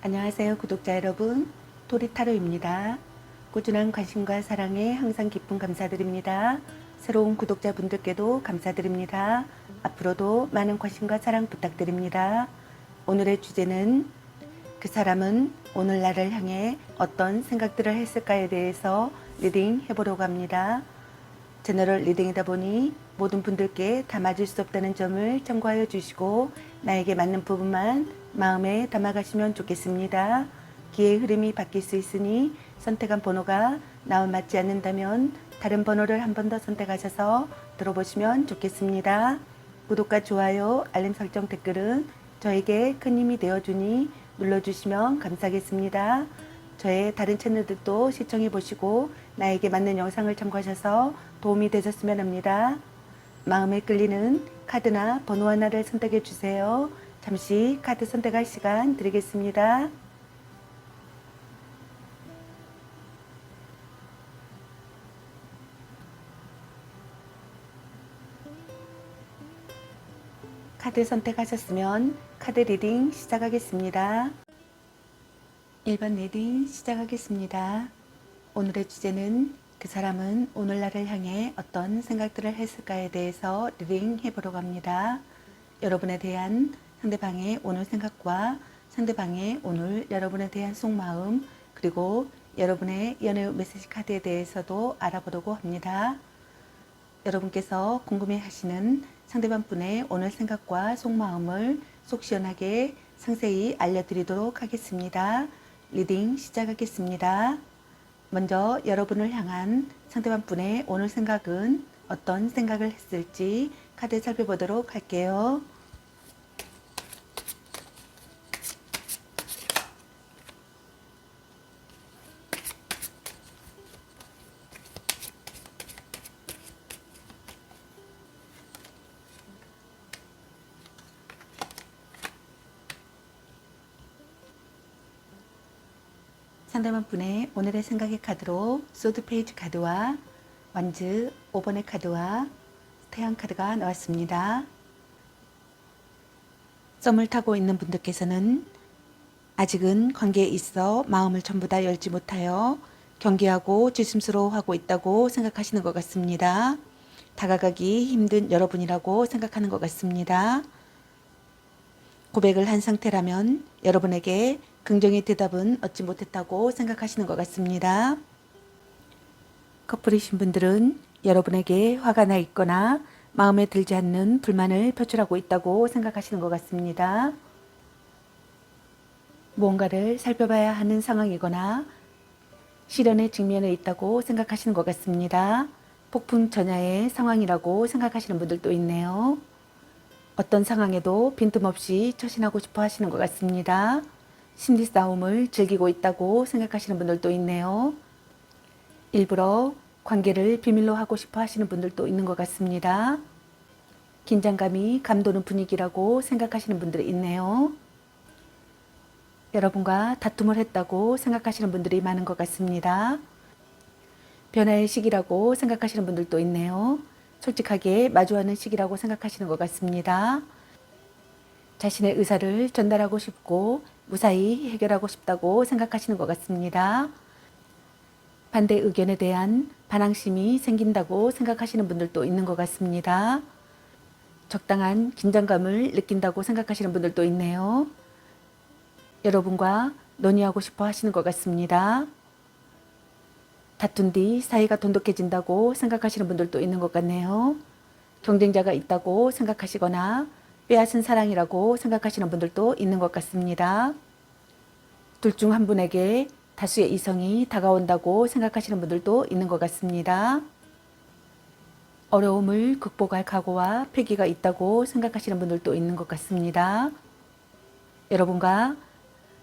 안녕하세요 구독자 여러분, 토리타로입니다. 꾸준한 관심과 사랑에 항상 깊은 감사드립니다. 새로운 구독자분들께도 감사드립니다. 앞으로도 많은 관심과 사랑 부탁드립니다. 오늘의 주제는 그 사람은 오늘 나를 향해 어떤 생각들을 했을까에 대해서 리딩 해보려고 합니다. 제너럴 리딩이다 보니 모든 분들께 다 맞을 수 없다는 점을 참고하여 주시고 나에게 맞는 부분만 마음에 담아가시면 좋겠습니다. 기의 흐름이 바뀔 수 있으니 선택한 번호가 나와 맞지 않는다면 다른 번호를 한 번 더 선택하셔서 들어보시면 좋겠습니다. 구독과 좋아요, 알림 설정, 댓글은 저에게 큰 힘이 되어주니 눌러주시면 감사하겠습니다. 저의 다른 채널들도 시청해 보시고 나에게 맞는 영상을 참고하셔서 도움이 되셨으면 합니다. 마음에 끌리는 카드나 번호 하나를 선택해 주세요. 잠시 카드 선택할 시간 드리겠습니다. 카드 선택하셨으면 카드 리딩 시작하겠습니다. 1번 리딩 시작하겠습니다. 오늘의 주제는 그 사람은 오늘 나를 향해 어떤 생각들을 했을까에 대해서 리딩 해보려고 합니다. 여러분에 대한 상대방의 오늘 생각과 상대방의 오늘 여러분에 대한 속마음, 그리고 여러분의 연애 메시지 카드에 대해서도 알아보려고 합니다. 여러분께서 궁금해하시는 상대방 분의 오늘 생각과 속마음을 속 시원하게 상세히 알려드리도록 하겠습니다. 리딩 시작하겠습니다. 먼저 여러분을 향한 상대방 분의 오늘 생각은 어떤 생각을 했을지 카드 살펴보도록 할게요. 상대방 분의 오늘의 생각의 카드로 소드 페이지 카드와 완즈 5번의 카드와 태양 카드가 나왔습니다. 썸을 타고 있는 분들께서는 아직은 관계에 있어 마음을 전부 다 열지 못하여 경계하고 조심스러워하고 있다고 생각하시는 것 같습니다. 다가가기 힘든 여러분이라고 생각하는 것 같습니다. 고백을 한 상태라면 여러분에게 긍정의 대답은 얻지 못했다고 생각하시는 것 같습니다. 커플이신 분들은 여러분에게 화가 나 있거나 마음에 들지 않는 불만을 표출하고 있다고 생각하시는 것 같습니다. 무언가를 살펴봐야 하는 상황이거나 시련에 직면해 있다고 생각하시는 것 같습니다. 폭풍 전야의 상황이라고 생각하시는 분들도 있네요. 어떤 상황에도 빈틈없이 처신하고 싶어 하시는 것 같습니다. 심리 싸움을 즐기고 있다고 생각하시는 분들도 있네요. 일부러 관계를 비밀로 하고 싶어 하시는 분들도 있는 것 같습니다. 긴장감이 감도는 분위기라고 생각하시는 분들이 있네요. 여러분과 다툼을 했다고 생각하시는 분들이 많은 것 같습니다. 변화의 시기라고 생각하시는 분들도 있네요. 솔직하게 마주하는 시기라고 생각하시는 것 같습니다. 자신의 의사를 전달하고 싶고 무사히 해결하고 싶다고 생각하시는 것 같습니다. 반대 의견에 대한 반항심이 생긴다고 생각하시는 분들도 있는 것 같습니다. 적당한 긴장감을 느낀다고 생각하시는 분들도 있네요. 여러분과 논의하고 싶어 하시는 것 같습니다. 다툰 뒤 사이가 돈독해진다고 생각하시는 분들도 있는 것 같네요. 경쟁자가 있다고 생각하시거나 빼앗은 사랑이라고 생각하시는 분들도 있는 것 같습니다. 둘 중 한 분에게 다수의 이성이 다가온다고 생각하시는 분들도 있는 것 같습니다. 어려움을 극복할 각오와 패기가 있다고 생각하시는 분들도 있는 것 같습니다. 여러분과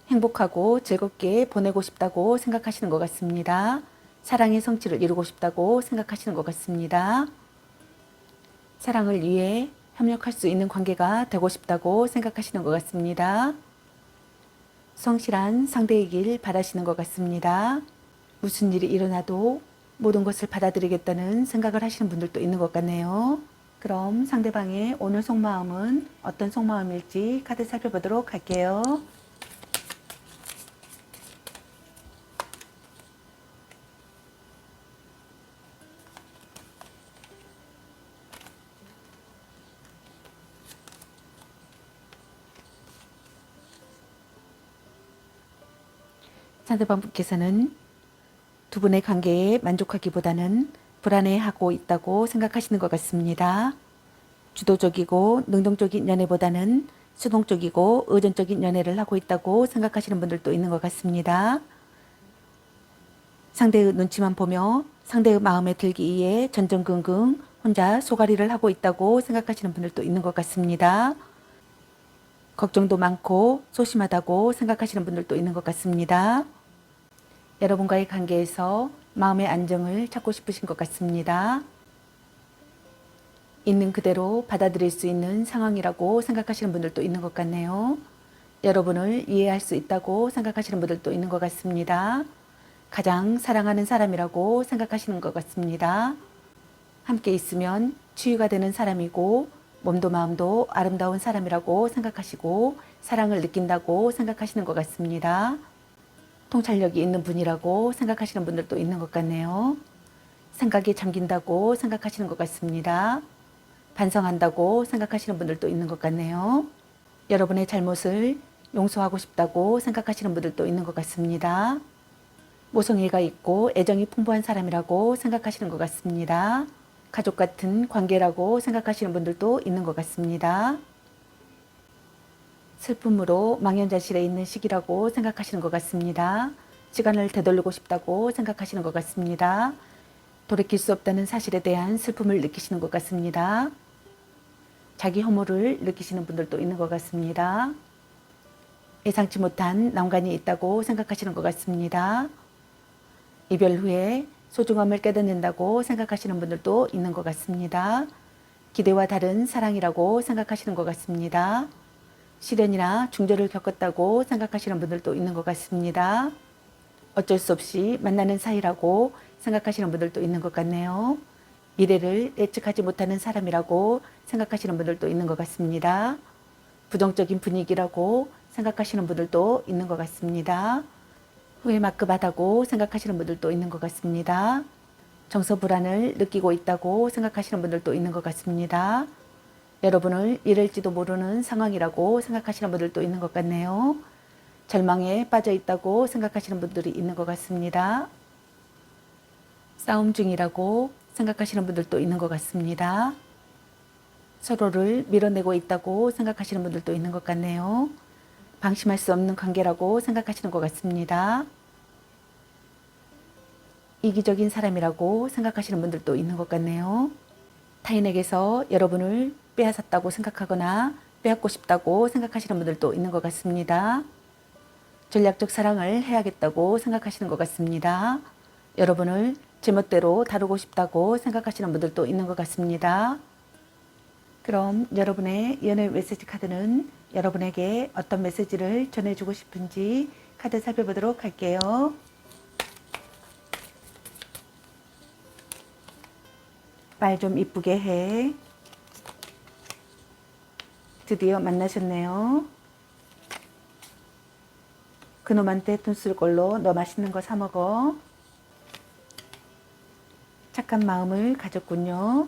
행복하고 즐겁게 보내고 싶다고 생각하시는 것 같습니다. 사랑의 성취를 이루고 싶다고 생각하시는 것 같습니다. 사랑을 위해 협력할 수 있는 관계가 되고 싶다고 생각하시는 것 같습니다. 성실한 상대이길 바라시는 것 같습니다. 무슨 일이 일어나도 모든 것을 받아들이겠다는 생각을 하시는 분들도 있는 것 같네요. 그럼 상대방의 오늘 속마음은 어떤 속마음일지 카드 살펴보도록 할게요. 상대방분께서는 두 분의 관계에 만족하기보다는 불안해하고 있다고 생각하시는 것 같습니다. 주도적이고 능동적인 연애보다는 수동적이고 의존적인 연애를 하고 있다고 생각하시는 분들도 있는 것 같습니다. 상대의 눈치만 보며 상대의 마음에 들기 위해 전전긍긍 혼자 소가리를 하고 있다고 생각하시는 분들도 있는 것 같습니다. 걱정도 많고 소심하다고 생각하시는 분들도 있는 것 같습니다. 여러분과의 관계에서 마음의 안정을 찾고 싶으신 것 같습니다. 있는 그대로 받아들일 수 있는 상황이라고 생각하시는 분들도 있는 것 같네요. 여러분을 이해할 수 있다고 생각하시는 분들도 있는 것 같습니다. 가장 사랑하는 사람이라고 생각하시는 것 같습니다. 함께 있으면 치유가 되는 사람이고 몸도 마음도 아름다운 사람이라고 생각하시고 사랑을 느낀다고 생각하시는 것 같습니다. 통찰력이 있는 분이라고 생각하시는 분들도 있는 것 같네요. 생각이 잠긴다고 생각하시는 것 같습니다. 반성한다고 생각하시는 분들도 있는 것 같네요. 여러분의 잘못을 용서하고 싶다고 생각하시는 분들도 있는 것 같습니다. 모성애가 있고 애정이 풍부한 사람이라고 생각하시는 것 같습니다. 가족 같은 관계라고 생각하시는 분들도 있는 것 같습니다. 슬픔으로 망연자실해 있는 시기라고 생각하시는 것 같습니다. 시간을 되돌리고 싶다고 생각하시는 것 같습니다. 돌이킬 수 없다는 사실에 대한 슬픔을 느끼시는 것 같습니다. 자기 혐오를 느끼시는 분들도 있는 것 같습니다. 예상치 못한 난관이 있다고 생각하시는 것 같습니다. 이별 후에 소중함을 깨닫는다고 생각하시는 분들도 있는 것 같습니다. 기대와 다른 사랑이라고 생각하시는 것 같습니다. 시련이나 중절을 겪었다고 생각하시는 분들도 있는 것 같습니다. 어쩔 수 없이 만나는 사이라고 생각하시는 분들도 있는 것 같네요. 미래를 예측하지 못하는 사람이라고 생각하시는 분들도 있는 것 같습니다. 부정적인 분위기라고 생각하시는 분들도 있는 것 같습니다. 후회만급하다고 생각하시는 분들도 있는 것 같습니다. 정서 불안을 느끼고 있다고 생각하시는 분들도 있는 것 같습니다. 여러분을 잃을지도 모르는 상황이라고 생각하시는 분들도 있는 것 같네요. 절망에 빠져 있다고 생각하시는 분들이 있는 것 같습니다. 싸움 중이라고 생각하시는 분들도 있는 것 같습니다. 서로를 밀어내고 있다고 생각하시는 분들도 있는 것 같네요. 방심할 수 없는 관계라고 생각하시는 것 같습니다. 이기적인 사람이라고 생각하시는 분들도 있는 것 같네요. 타인에게서 여러분을 빼앗았다고 생각하거나 빼앗고 싶다고 생각하시는 분들도 있는 것 같습니다. 전략적 사랑을 해야겠다고 생각하시는 것 같습니다. 여러분을 제멋대로 다루고 싶다고 생각하시는 분들도 있는 것 같습니다. 그럼 여러분의 연애 메시지 카드는 여러분에게 어떤 메시지를 전해주고 싶은지 카드 살펴보도록 할게요. 말 좀 이쁘게 해. 드디어 만나셨네요. 그놈한테 돈 쓸 걸로 너 맛있는 거 사 먹어. 착한 마음을 가졌군요.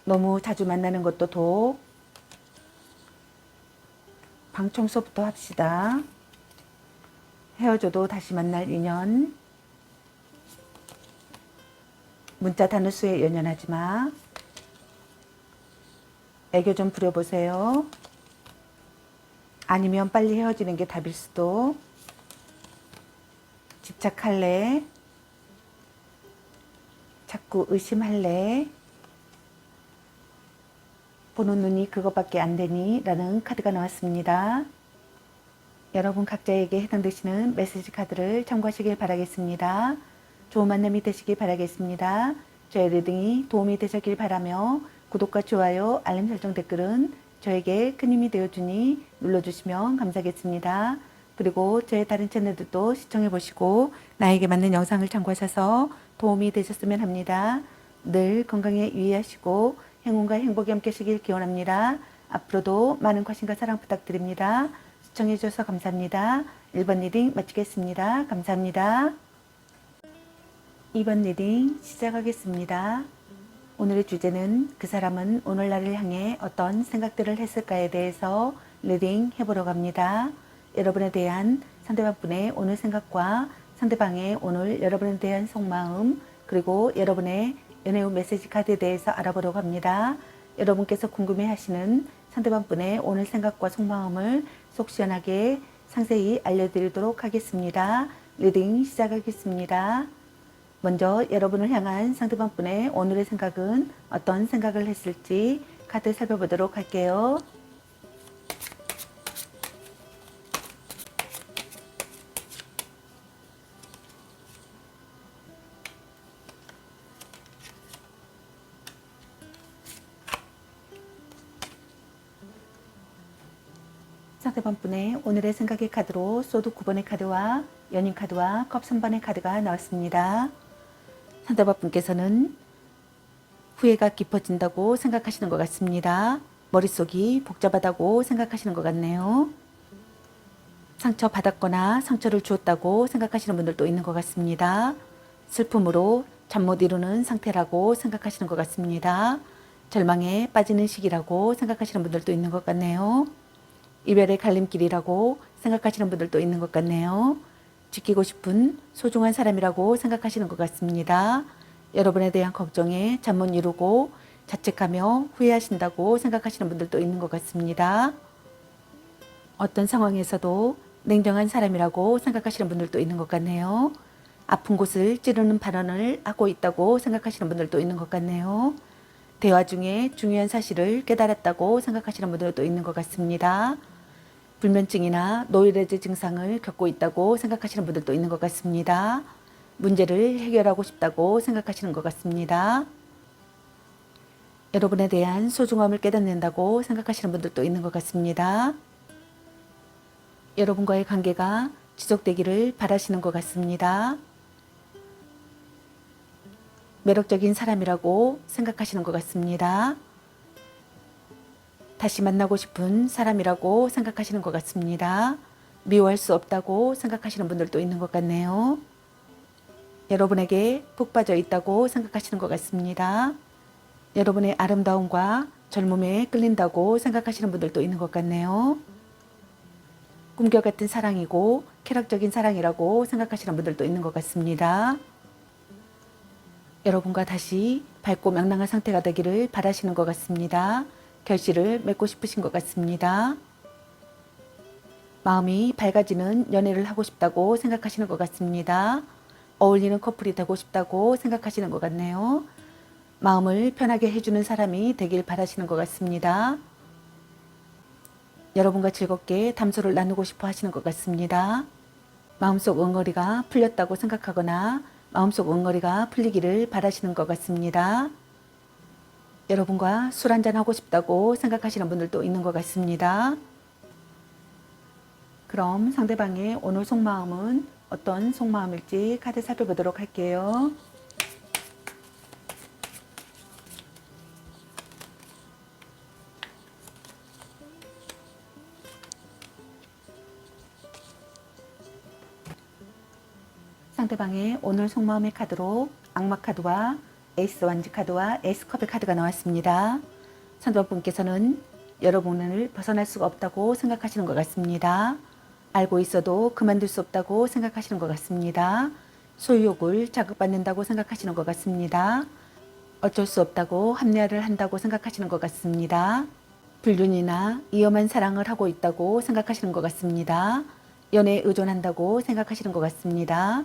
너무 자주 만나는 것도 독. 방 청소부터 합시다. 헤어져도 다시 만날 인연. 문자 단어수에 연연하지 마. 애교 좀 부려보세요. 아니면 빨리 헤어지는 게 답일 수도. 집착할래? 자꾸 의심할래? 보는 눈이 그것밖에 안 되니? 라는 카드가 나왔습니다. 여러분 각자에게 해당되시는 메시지 카드를 참고하시길 바라겠습니다. 좋은 만남이 되시길 바라겠습니다. 저의 리딩이 도움이 되셨길 바라며 구독과 좋아요, 알림 설정 댓글은 저에게 큰 힘이 되어주니 눌러주시면 감사하겠습니다. 그리고 저의 다른 채널들도 시청해 보시고 나에게 맞는 영상을 참고하셔서 도움이 되셨으면 합니다. 늘 건강에 유의하시고 행운과 행복이 함께 하시길 기원합니다. 앞으로도 많은 관심과 사랑 부탁드립니다. 시청해 주셔서 감사합니다. 1번 리딩 마치겠습니다. 감사합니다. 2번 리딩 시작하겠습니다. 오늘의 주제는 그 사람은 오늘날을 향해 어떤 생각들을 했을까에 대해서 리딩 해보러 갑니다. 여러분에 대한 상대방 분의 오늘 생각과 상대방의 오늘 여러분에 대한 속마음, 그리고 여러분의 연애 후 메시지 카드에 대해서 알아보려고 합니다. 여러분께서 궁금해하시는 상대방 분의 오늘 생각과 속마음을 속 시원하게 상세히 알려드리도록 하겠습니다. 리딩 시작하겠습니다. 먼저 여러분을 향한 상대방 분의 오늘의 생각은 어떤 생각을 했을지 카드 살펴보도록 할게요. 상대방 분의 오늘의 생각의 카드로 소드 9번의 카드와 연인 카드와 컵 3번의 카드가 나왔습니다. 상대방 분께서는 후회가 깊어진다고 생각하시는 것 같습니다. 머릿속이 복잡하다고 생각하시는 것 같네요. 상처받았거나 상처를 주었다고 생각하시는 분들도 있는 것 같습니다. 슬픔으로 잠 못 이루는 상태라고 생각하시는 것 같습니다. 절망에 빠지는 시기라고 생각하시는 분들도 있는 것 같네요. 이별의 갈림길이라고 생각하시는 분들도 있는 것 같네요. 지키고 싶은 소중한 사람이라고 생각하시는 것 같습니다. 여러분에 대한 걱정에 잠 못 이루고 자책하며 후회하신다고 생각하시는 분들도 있는 것 같습니다. 어떤 상황에서도 냉정한 사람이라고 생각하시는 분들도 있는 것 같네요. 아픈 곳을 찌르는 발언을 하고 있다고 생각하시는 분들도 있는 것 같네요. 대화 중에 중요한 사실을 깨달았다고 생각하시는 분들도 있는 것 같습니다. 불면증이나 노이로제 증상을 겪고 있다고 생각하시는 분들도 있는 것 같습니다. 문제를 해결하고 싶다고 생각하시는 것 같습니다. 여러분에 대한 소중함을 깨닫는다고 생각하시는 분들도 있는 것 같습니다. 여러분과의 관계가 지속되기를 바라시는 것 같습니다. 매력적인 사람이라고 생각하시는 것 같습니다. 다시 만나고 싶은 사람이라고 생각하시는 것 같습니다. 미워할 수 없다고 생각하시는 분들도 있는 것 같네요. 여러분에게 푹 빠져 있다고 생각하시는 것 같습니다. 여러분의 아름다움과 젊음에 끌린다고 생각하시는 분들도 있는 것 같네요. 꿈결같은 사랑이고 쾌락적인 사랑이라고 생각하시는 분들도 있는 것 같습니다. 여러분과 다시 밝고 명랑한 상태가 되기를 바라시는 것 같습니다. 결실을 맺고 싶으신 것 같습니다. 마음이 밝아지는 연애를 하고 싶다고 생각하시는 것 같습니다. 어울리는 커플이 되고 싶다고 생각하시는 것 같네요. 마음을 편하게 해주는 사람이 되길 바라시는 것 같습니다. 여러분과 즐겁게 담소를 나누고 싶어 하시는 것 같습니다. 마음속 응어리가 풀렸다고 생각하거나 마음속 응어리가 풀리기를 바라시는 것 같습니다. 여러분과 술 한잔 하고 싶다고 생각하시는 분들도 있는 것 같습니다. 그럼 상대방의 오늘 속마음은 어떤 속마음일지 카드 살펴보도록 할게요. 상대방의 오늘 속마음의 카드로 악마 카드와 에이스 완지 카드와 에이스 컵의 카드가 나왔습니다. 상대방분께서는 여러분을 벗어날 수가 없다고 생각하시는 것 같습니다. 알고 있어도 그만둘 수 없다고 생각하시는 것 같습니다. 소유욕을 자극받는다고 생각하시는 것 같습니다. 어쩔 수 없다고 합리화를 한다고 생각하시는 것 같습니다. 불륜이나 위험한 사랑을 하고 있다고 생각하시는 것 같습니다. 연애에 의존한다고 생각하시는 것 같습니다.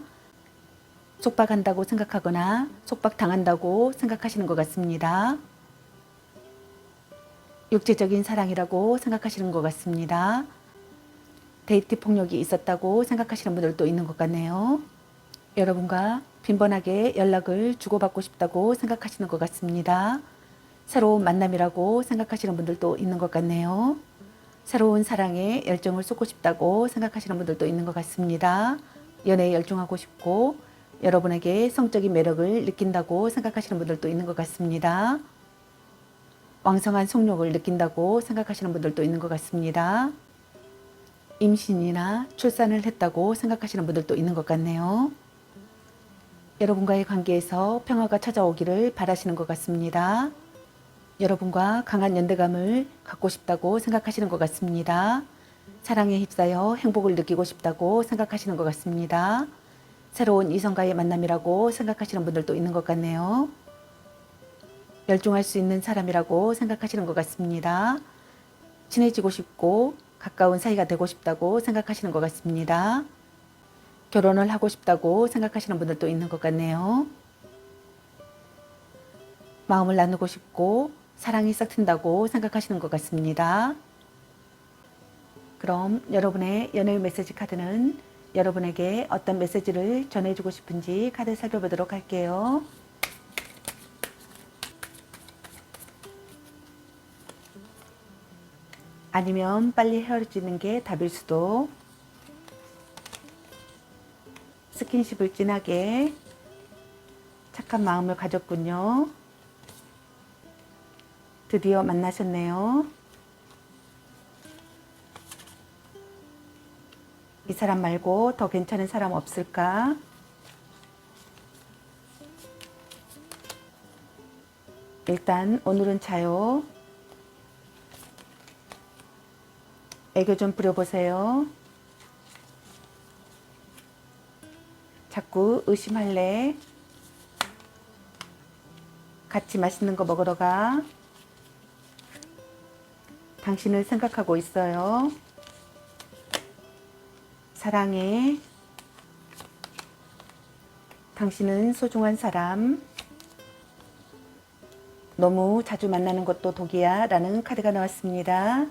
속박한다고 생각하거나 속박당한다고 생각하시는 것 같습니다. 육체적인 사랑이라고 생각하시는 것 같습니다. 데이트 폭력이 있었다고 생각하시는 분들도 있는 것 같네요. 여러분과 빈번하게 연락을 주고받고 싶다고 생각하시는 것 같습니다. 새로운 만남이라고 생각하시는 분들도 있는 것 같네요. 새로운 사랑에 열정을 쏟고 싶다고 생각하시는 분들도 있는 것 같습니다. 연애에 열중하고 싶고 여러분에게 성적인 매력을 느낀다고 생각하시는 분들도 있는 것 같습니다. 왕성한 속욕을 느낀다고 생각하시는 분들도 있는 것 같습니다. 임신이나 출산을 했다고 생각하시는 분들도 있는 것 같네요. 여러분과의 관계에서 평화가 찾아오기를 바라시는 것 같습니다. 여러분과 강한 연대감을 갖고 싶다고 생각하시는 것 같습니다. 사랑에 휩싸여 행복을 느끼고 싶다고 생각하시는 것 같습니다. 새로운 이성과의 만남이라고 생각하시는 분들도 있는 것 같네요. 열중할 수 있는 사람이라고 생각하시는 것 같습니다. 친해지고 싶고 가까운 사이가 되고 싶다고 생각하시는 것 같습니다. 결혼을 하고 싶다고 생각하시는 분들도 있는 것 같네요. 마음을 나누고 싶고 사랑이 싹 튼다고 생각하시는 것 같습니다. 그럼 여러분의 연애 메시지 카드는 여러분에게 어떤 메시지를 전해주고 싶은지 카드 살펴보도록 할게요. 아니면 빨리 헤어지는 게 답일 수도. 스킨십을 진하게 착한 마음을 가졌군요. 드디어 만나셨네요. 이 사람 말고 더 괜찮은 사람 없을까? 일단 오늘은 자요. 애교 좀 부려보세요. 자꾸 의심할래? 같이 맛있는 거 먹으러 가. 당신을 생각하고 있어요. 사랑해. 당신은 소중한 사람. 너무 자주 만나는 것도 독이야 라는 카드가 나왔습니다.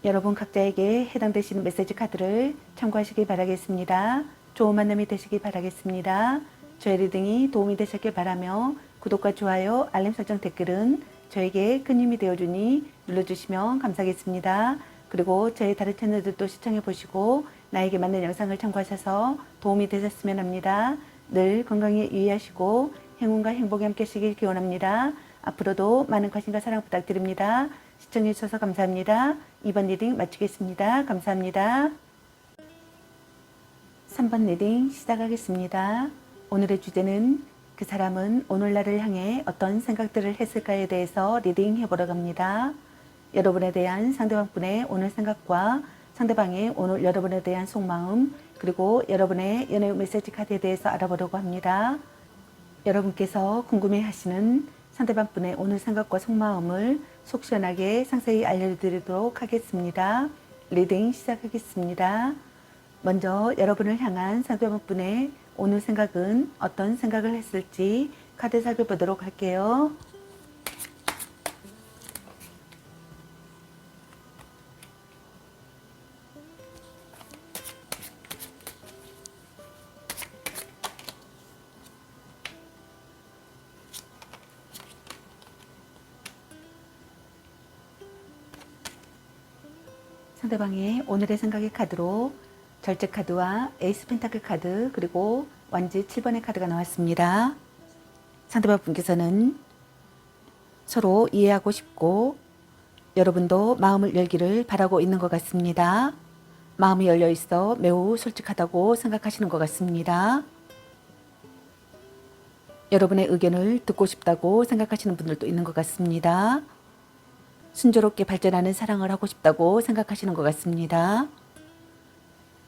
여러분 각자에게 해당되시는 메시지 카드를 참고하시기 바라겠습니다. 좋은 만남이 되시기 바라겠습니다. 저의 리딩이 도움이 되셨길 바라며 구독과 좋아요, 알림 설정, 댓글은 저에게 큰 힘이 되어주니 눌러주시면 감사하겠습니다. 그리고 저의 다른 채널들도 시청해 보시고 나에게 맞는 영상을 참고하셔서 도움이 되셨으면 합니다. 늘 건강에 유의하시고 행운과 행복이 함께 하시길 기원합니다. 앞으로도 많은 관심과 사랑 부탁드립니다. 시청해 주셔서 감사합니다. 이번 리딩 마치겠습니다. 감사합니다. 3번 리딩 시작하겠습니다. 오늘의 주제는 그 사람은 오늘날을 향해 어떤 생각들을 했을까에 대해서 리딩 해보러 갑니다. 여러분에 대한 상대방분의 오늘 생각과 상대방의 오늘 여러분에 대한 속마음, 그리고 여러분의 연애 메시지 카드에 대해서 알아보려고 합니다. 여러분께서 궁금해하시는 상대방분의 오늘 생각과 속마음을 속 시원하게 상세히 알려드리도록 하겠습니다. 리딩 시작하겠습니다. 먼저 여러분을 향한 상대방분의 오늘 생각은 어떤 생각을 했을지 카드 살펴보도록 할게요. 상대방의 오늘의 생각의 카드로 절제 카드와 에이스 펜타클 카드, 그리고 완지 7번의 카드가 나왔습니다. 상대방 분께서는 서로 이해하고 싶고 여러분도 마음을 열기를 바라고 있는 것 같습니다. 마음이 열려 있어 매우 솔직하다고 생각하시는 것 같습니다. 여러분의 의견을 듣고 싶다고 생각하시는 분들도 있는 것 같습니다. 순조롭게 발전하는 사랑을 하고 싶다고 생각하시는 것 같습니다.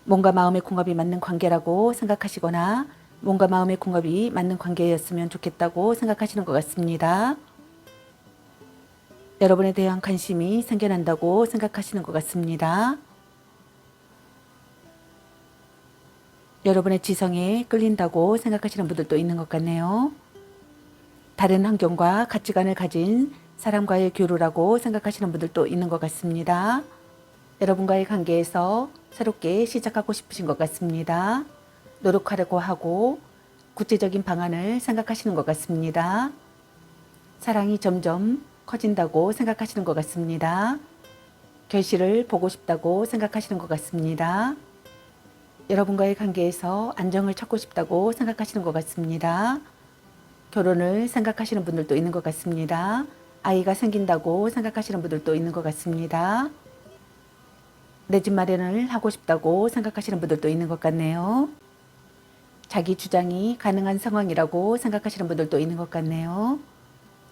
뭔가 마음의 궁합이 맞는 관계라고 생각하시거나 뭔가 마음의 궁합이 맞는 관계였으면 좋겠다고 생각하시는 것 같습니다. 여러분에 대한 관심이 생겨난다고 생각하시는 것 같습니다. 여러분의 지성에 끌린다고 생각하시는 분들도 있는 것 같네요. 다른 환경과 가치관을 가진 사람과의 교류라고 생각하시는 분들도 있는 것 같습니다. 여러분과의 관계에서 새롭게 시작하고 싶으신 것 같습니다. 노력하려고 하고 구체적인 방안을 생각하시는 것 같습니다. 사랑이 점점 커진다고 생각하시는 것 같습니다. 결실을 보고 싶다고 생각하시는 것 같습니다. 여러분과의 관계에서 안정을 찾고 싶다고 생각하시는 것 같습니다. 결혼을 생각하시는 분들도 있는 것 같습니다. 아이가 생긴다고 생각하시는 분들도 있는 것 같습니다. 내 집 마련을 하고 싶다고 생각하시는 분들도 있는 것 같네요. 자기 주장이 가능한 상황이라고 생각하시는 분들도 있는 것 같네요.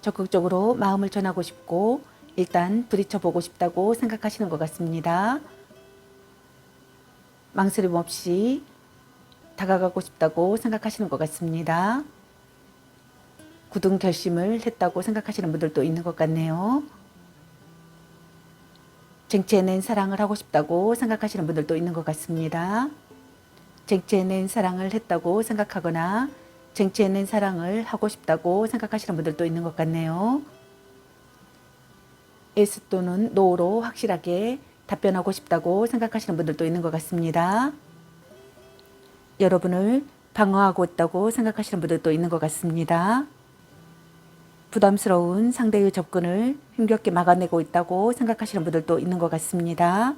적극적으로 마음을 전하고 싶고 일단 부딪혀보고 싶다고 생각하시는 것 같습니다. 망설임 없이 다가가고 싶다고 생각하시는 것 같습니다. 굳은 결심을 했다고 생각하시는 분들도 있는 것 같네요. 쟁취해낸 사랑을 하고 싶다고 생각하시는 분들도 있는 것 같습니다. 쟁취해낸 사랑을 했다고 생각하거나 쟁취해낸 사랑을 하고 싶다고 생각하시는 분들도 있는 것 같네요. yes 또는 no로 확실하게 답변하고 싶다고 생각하시는 분들도 있는 것 같습니다. 여러분을 방어하고 있다고 생각하시는 분들도 있는 것 같습니다. 부담스러운 상대의 접근을 힘겹게 막아내고 있다고 생각하시는 분들도 있는 것 같습니다.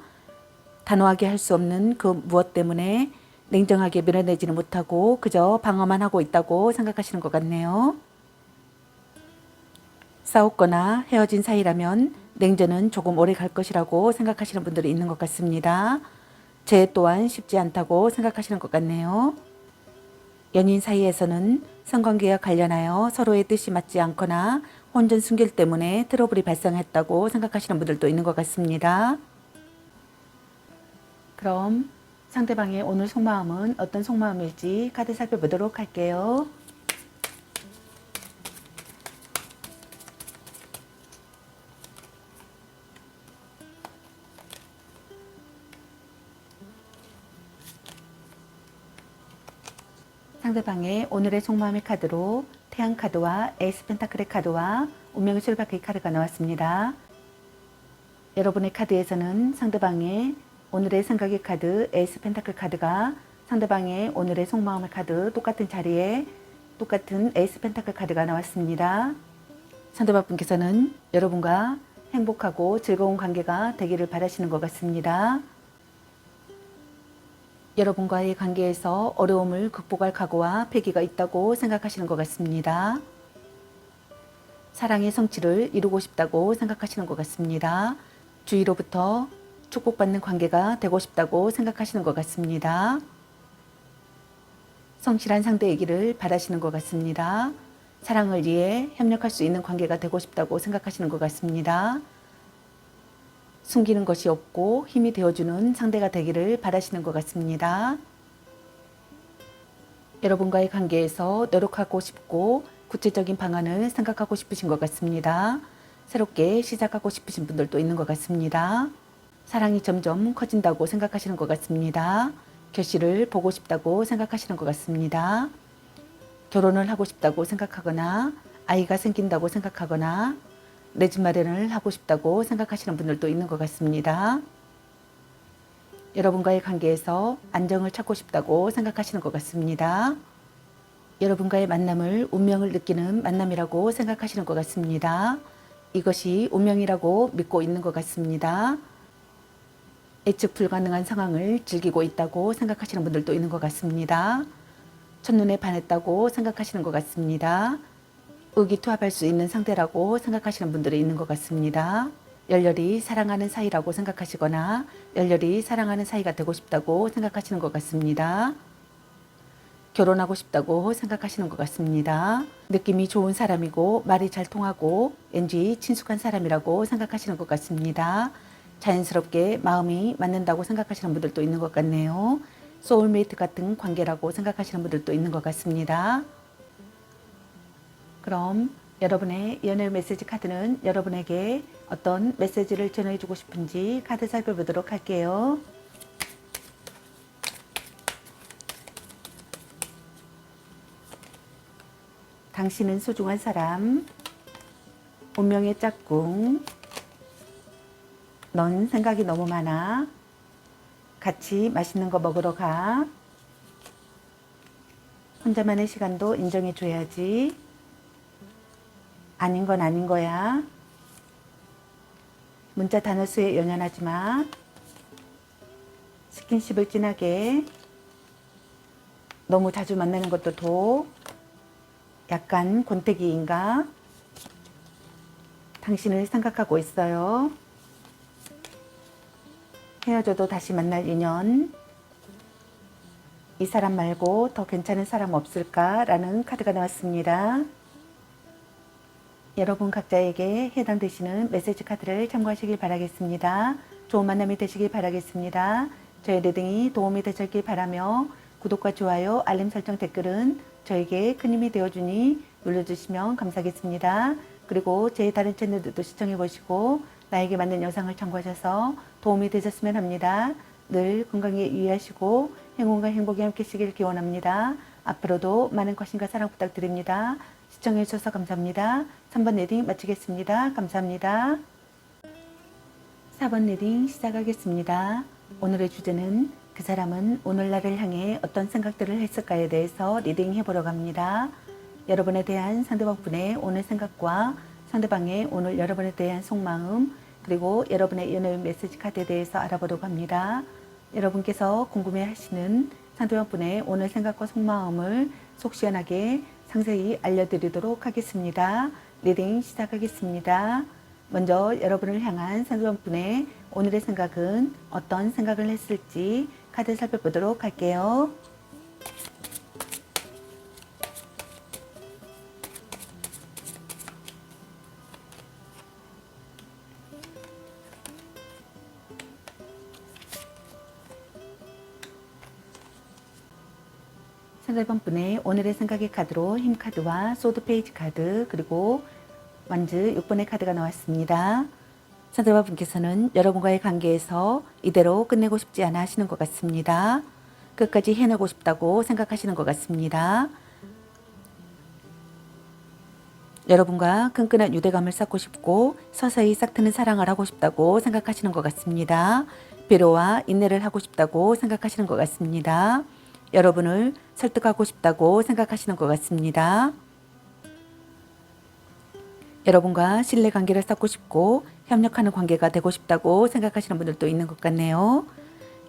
단호하게 할 수 없는 그 무엇 때문에 냉정하게 밀어내지는 못하고 그저 방어만 하고 있다고 생각하시는 것 같네요. 싸웠거나 헤어진 사이라면 냉전은 조금 오래 갈 것이라고 생각하시는 분들이 있는 것 같습니다. 재 또한 쉽지 않다고 생각하시는 것 같네요. 연인 사이에서는 성관계와 관련하여 서로의 뜻이 맞지 않거나 혼전 순결 때문에 트러블이 발생했다고 생각하시는 분들도 있는 것 같습니다. 그럼 상대방의 오늘 속마음은 어떤 속마음일지 카드 살펴보도록 할게요. 상대방의 오늘의 속마음의 카드로 태양 카드와 에이스 펜타클의 카드와 운명의 수레바퀴 카드가 나왔습니다. 여러분의 카드에서는 상대방의 오늘의 생각의 카드 에이스 펜타클 카드가 상대방의 오늘의 속마음의 카드 똑같은 자리에 똑같은 에이스 펜타클 카드가 나왔습니다. 상대방 분께서는 여러분과 행복하고 즐거운 관계가 되기를 바라시는 것 같습니다. 여러분과의 관계에서 어려움을 극복할 각오와 패기가 있다고 생각하시는 것 같습니다. 사랑의 성취를 이루고 싶다고 생각하시는 것 같습니다. 주위로부터 축복받는 관계가 되고 싶다고 생각하시는 것 같습니다. 성실한 상대이기를 바라시는 것 같습니다. 사랑을 위해 협력할 수 있는 관계가 되고 싶다고 생각하시는 것 같습니다. 숨기는 것이 없고 힘이 되어주는 상대가 되기를 바라시는 것 같습니다. 여러분과의 관계에서 노력하고 싶고 구체적인 방안을 생각하고 싶으신 것 같습니다. 새롭게 시작하고 싶으신 분들도 있는 것 같습니다. 사랑이 점점 커진다고 생각하시는 것 같습니다. 결실을 보고 싶다고 생각하시는 것 같습니다. 결혼을 하고 싶다고 생각하거나 아이가 생긴다고 생각하거나 내 집 마련을 하고 싶다고 생각하시는 분들도 있는 것 같습니다. 여러분과의 관계에서 안정을 찾고 싶다고 생각하시는 것 같습니다. 여러분과의 만남을 운명을 느끼는 만남이라고 생각하시는 것 같습니다. 이것이 운명이라고 믿고 있는 것 같습니다. 예측 불가능한 상황을 즐기고 있다고 생각하시는 분들도 있는 것 같습니다. 첫눈에 반했다고 생각하시는 것 같습니다. 의기투합할 수 있는 상대라고 생각하시는 분들이 있는 것 같습니다. 열렬히 사랑하는 사이라고 생각하시거나 열렬히 사랑하는 사이가 되고 싶다고 생각하시는 것 같습니다. 결혼하고 싶다고 생각하시는 것 같습니다. 느낌이 좋은 사람이고 말이 잘 통하고 왠지 친숙한 사람이라고 생각하시는 것 같습니다. 자연스럽게 마음이 맞는다고 생각하시는 분들도 있는 것 같네요. 소울메이트 같은 관계라고 생각하시는 분들도 있는 것 같습니다. 그럼 여러분의 연애 메시지 카드는 여러분에게 어떤 메시지를 전해주고 싶은지 카드 살펴보도록 할게요. 당신은 소중한 사람, 운명의 짝꿍, 넌 생각이 너무 많아, 같이 맛있는 거 먹으러 가, 혼자만의 시간도 인정해줘야지, 아닌 건 아닌 거야, 문자 단어 수에 연연하지 마, 스킨십을 진하게, 너무 자주 만나는 것도 도, 약간 권태기인가? 당신을 생각하고 있어요. 헤어져도 다시 만날 인연. 이 사람 말고 더 괜찮은 사람 없을까? 라는 카드가 나왔습니다. 여러분 각자에게 해당되시는 메시지 카드를 참고하시길 바라겠습니다. 좋은 만남이 되시길 바라겠습니다. 저의 리딩이 도움이 되셨길 바라며 구독과 좋아요, 알림 설정, 댓글은 저에게 큰 힘이 되어주니 눌러주시면 감사하겠습니다. 그리고 제 다른 채널들도 시청해보시고 나에게 맞는 영상을 참고하셔서 도움이 되셨으면 합니다. 늘 건강에 유의하시고 행운과 행복이 함께 하시길 기원합니다. 앞으로도 많은 관심과 사랑 부탁드립니다. 시청해 주셔서 감사합니다. 3번 리딩 마치겠습니다. 감사합니다. 4번 리딩 시작하겠습니다. 오늘의 주제는 그 사람은 오늘 나를 향해 어떤 생각들을 했을까에 대해서 리딩 해보려고 합니다. 여러분에 대한 상대방분의 오늘 생각과 상대방의 오늘 여러분에 대한 속마음, 그리고 여러분의 연애 메시지 카드에 대해서 알아보려고 합니다. 여러분께서 궁금해하시는 상대방분의 오늘 생각과 속마음을 속 시원하게 상세히 알려드리도록 하겠습니다. 리딩 시작하겠습니다. 먼저 여러분을 향한 상대방분의 오늘의 생각은 어떤 생각을 했을지 카드 살펴보도록 할게요. 상대방분의 오늘의 생각의 카드로 힘 카드와 소드 페이지 카드, 그리고 완즈 6번의 카드가 나왔습니다. 상대방분께서는 여러분과의 관계에서 이대로 끝내고 싶지 않아 하시는 것 같습니다. 끝까지 해내고 싶다고 생각하시는 것 같습니다. 여러분과 끈끈한 유대감을 쌓고 싶고 서서히 싹트는 사랑을 하고 싶다고 생각하시는 것 같습니다. 배려와 인내를 하고 싶다고 생각하시는 것 같습니다. 여러분을 설득하고 싶다고 생각하시는 것 같습니다. 여러분과 신뢰관계를 쌓고 싶고 협력하는 관계가 되고 싶다고 생각하시는 분들도 있는 것 같네요.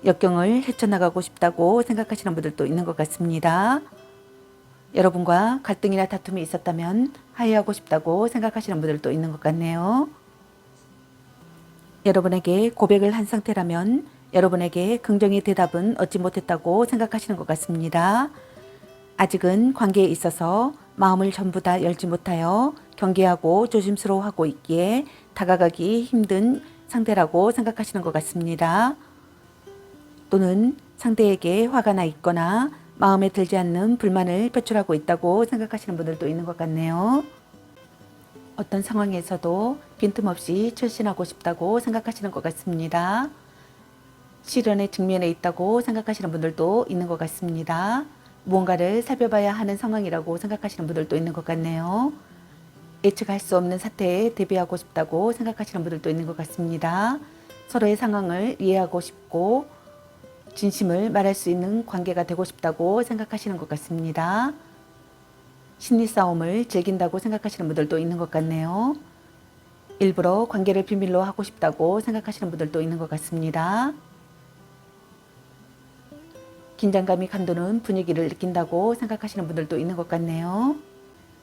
역경을 헤쳐나가고 싶다고 생각하시는 분들도 있는 것 같습니다. 여러분과 갈등이나 다툼이 있었다면 화해하고 싶다고 생각하시는 분들도 있는 것 같네요. 여러분에게 고백을 한 상태라면 여러분에게 긍정의 대답은 얻지 못했다고 생각하시는 것 같습니다. 아직은 관계에 있어서 마음을 전부 다 열지 못하여 경계하고 조심스러워하고 있기에 다가가기 힘든 상태라고 생각하시는 것 같습니다. 또는 상대에게 화가 나 있거나 마음에 들지 않는 불만을 표출하고 있다고 생각하시는 분들도 있는 것 같네요. 어떤 상황에서도 빈틈없이 출신하고 싶다고 생각하시는 것 같습니다. 시련의 직면에 있다고 생각하시는 분들도 있는 것 같습니다. 무언가를 살펴봐야 하는 상황이라고 생각하시는 분들도 있는 것 같네요. 예측할 수 없는 사태에 대비하고 싶다고 생각하시는 분들도 있는 것 같습니다. 서로의 상황을 이해하고 싶고 진심을 말할 수 있는 관계가 되고 싶다고 생각하시는 것 같습니다. 심리 싸움을 즐긴다고 생각하시는 분들도 있는 것 같네요. 일부러 관계를 비밀로 하고 싶다고 생각하시는 분들도 있는 것 같습니다. 긴장감이 감도는 분위기를 느낀다고 생각하시는 분들도 있는 것 같네요.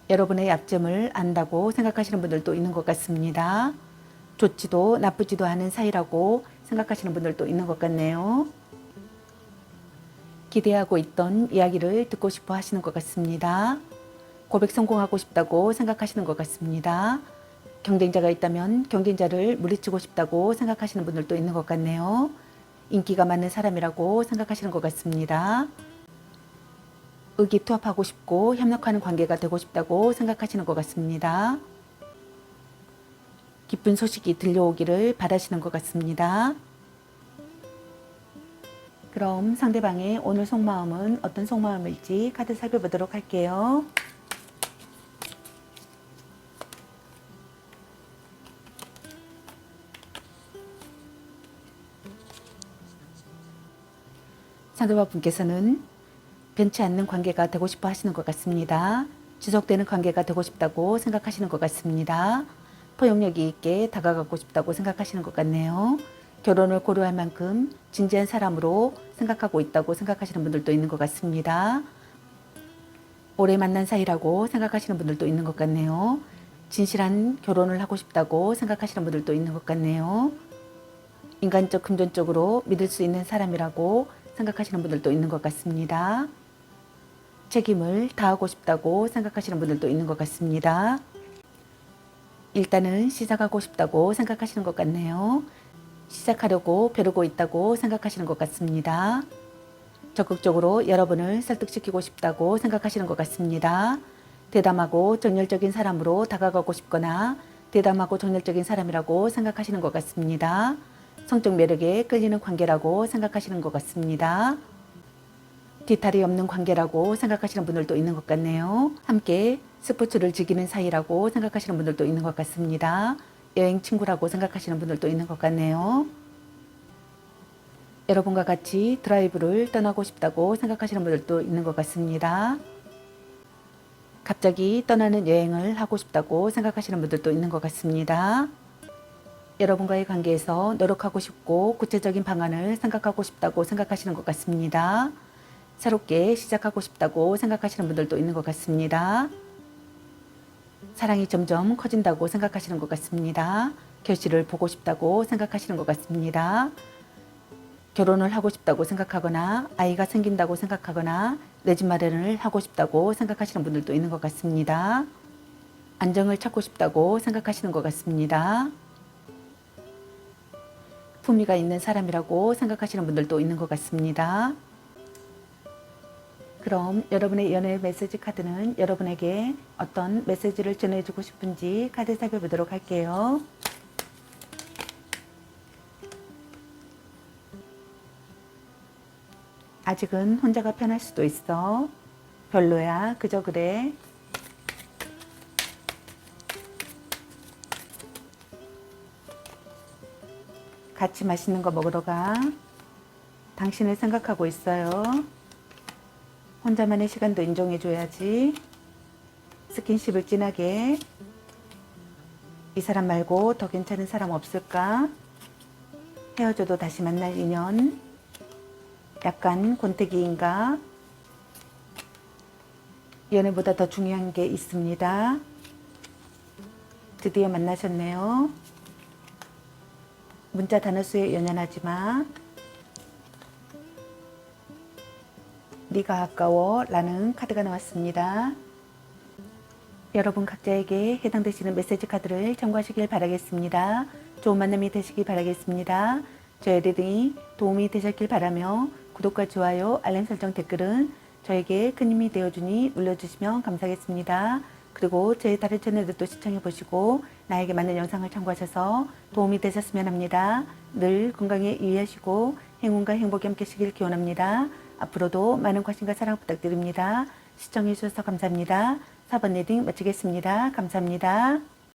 여러분의 약점을 안다고 생각하시는 분들도 있는 것 같습니다. 좋지도 나쁘지도 않은 사이라고 생각하시는 분들도 있는 것 같네요. 기대하고 있던 이야기를 듣고 싶어 하시는 것 같습니다. 고백 성공하고 싶다고 생각하시는 것 같습니다. 경쟁자가 있다면 경쟁자를 물리치고 싶다고 생각하시는 분들도 있는 것 같네요. 인기가 많은 사람이라고 생각하시는 것 같습니다. 의기투합하고 싶고 협력하는 관계가 되고 싶다고 생각하시는 것 같습니다. 기쁜 소식이 들려오기를 바라시는 것 같습니다. 그럼 상대방의 오늘 속마음은 어떤 속마음일지 카드 살펴보도록 할게요. 상대방분께서는 변치 않는 관계가 되고 싶어 하시는 것 같습니다. 지속되는 관계가 되고 싶다고 생각하시는 것 같습니다. 포용력이 있게 다가가고 싶다고 생각하시는 것 같네요. 결혼을 고려할 만큼 진지한 사람으로 생각하고 있다고 생각하시는 분들도 있는 것 같습니다. 오래 만난 사이라고 생각하시는 분들도 있는 것 같네요. 진실한 결혼을 하고 싶다고 생각하시는 분들도 있는 것 같네요. 인간적 금전적으로 믿을 수 있는 사람이라고 생각하시는 분들도 있는 것 같습니다. 책임을 다하고 싶다고 생각하시는 분들도 있는 것 같습니다. 일단은 시작하고 싶다고 생각하시는 것 같네요. 시작하려고 벼르고 있다고 생각하시는 것 같습니다. 적극적으로 여러분을 설득시키고 싶다고 생각하시는 것 같습니다. 대담하고 정열적인 사람으로 다가가고 싶거나 대담하고 정열적인 사람이라고 생각하시는 것 같습니다. 성적 매력에 끌리는 관계라고 생각하시는 것 같습니다. 뒤탈이 없는 관계라고 생각하시는 분들도 있는 것 같네요. 함께 스포츠를 즐기는 사이라고 생각하시는 분들도 있는 것 같습니다. 여행 친구라고 생각하시는 분들도 있는 것 같네요. 여러분과 같이 드라이브를 떠나고 싶다고 생각하시는 분들도 있는 것 같습니다. 갑자기 떠나는 여행을 하고 싶다고 생각하시는 분들도 있는 것 같습니다. 여러분과의 관계에서 노력하고 싶고 구체적인 방안을 생각하고 싶다고 생각하시는 것 같습니다. 새롭게 시작하고 싶다고 생각하시는 분들도 있는 것 같습니다. 사랑이 점점 커진다고 생각하시는 것 같습니다. 결실을 보고 싶다고 생각하시는 것 같습니다. 결혼을 하고 싶다고 생각하거나 아이가 생긴다고 생각하거나 내 집 마련을 하고 싶다고 생각하시는 분들도 있는 것 같습니다. 안정을 찾고 싶다고 생각하시는 것 같습니다. 품위가 있는 사람이라고 생각하시는 분들도 있는 것 같습니다. 그럼 여러분의 연애 메시지 카드는 여러분에게 어떤 메시지를 전해주고 싶은지 카드 살펴보도록 할게요. 아직은 혼자가 편할 수도 있어. 별로야. 그저 그래. 같이 맛있는 거 먹으러 가. 당신을 생각하고 있어요. 혼자만의 시간도 인정해줘야지. 스킨십을 진하게. 이 사람 말고 더 괜찮은 사람 없을까? 헤어져도 다시 만날 인연. 약간 권태기인가? 연애보다 더 중요한 게 있습니다. 드디어 만나셨네요. 문자 단어 수에 연연하지 마. 네가 아까워 라는 카드가 나왔습니다. 여러분 각자에게 해당되시는 메시지 카드를 참고하시길 바라겠습니다. 좋은 만남이 되시길 바라겠습니다. 저의 리딩이 도움이 되셨길 바라며 구독과 좋아요, 알림 설정, 댓글은 저에게 큰 힘이 되어주니 눌러주시면 감사하겠습니다. 그리고 제 다른 채널들도 시청해보시고 나에게 맞는 영상을 참고하셔서 도움이 되셨으면 합니다. 늘 건강에 유의하시고 행운과 행복이 함께 하시길 기원합니다. 앞으로도 많은 관심과 사랑 부탁드립니다. 시청해주셔서 감사합니다. 4번 리딩 마치겠습니다. 감사합니다.